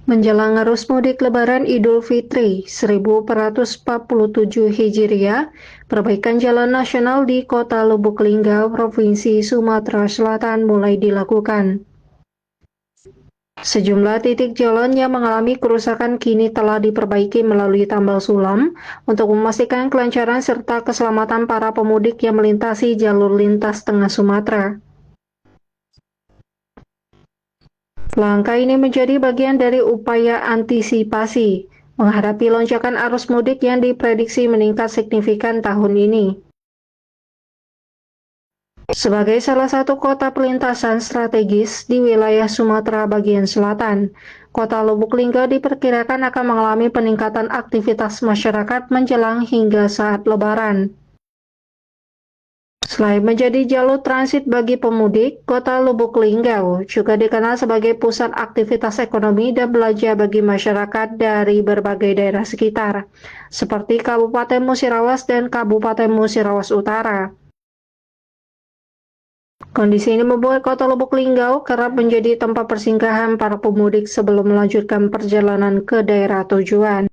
Menjelang arus mudik Lebaran Idul Fitri 1447 Hijriah, perbaikan jalan nasional di Kota Lubuk Linggau, Provinsi Sumatera Selatan mulai dilakukan. Sejumlah titik jalan yang mengalami kerusakan kini telah diperbaiki melalui tambal sulam untuk memastikan kelancaran serta keselamatan para pemudik yang melintasi jalur lintas tengah Sumatera. Langkah ini menjadi bagian dari upaya antisipasi menghadapi lonjakan arus mudik yang diprediksi meningkat signifikan tahun ini. Sebagai salah satu kota perlintasan strategis di wilayah Sumatera bagian selatan, Kota Lubuk Linggau diperkirakan akan mengalami peningkatan aktivitas masyarakat menjelang hingga saat Lebaran. Selain menjadi jalur transit bagi pemudik, Kota Lubuk Linggau juga dikenal sebagai pusat aktivitas ekonomi dan belanja bagi masyarakat dari berbagai daerah sekitar, seperti Kabupaten Musirawas dan Kabupaten Musirawas Utara. Kondisi ini membuat Kota Lubuk Linggau kerap menjadi tempat persinggahan para pemudik sebelum melanjutkan perjalanan ke daerah tujuan.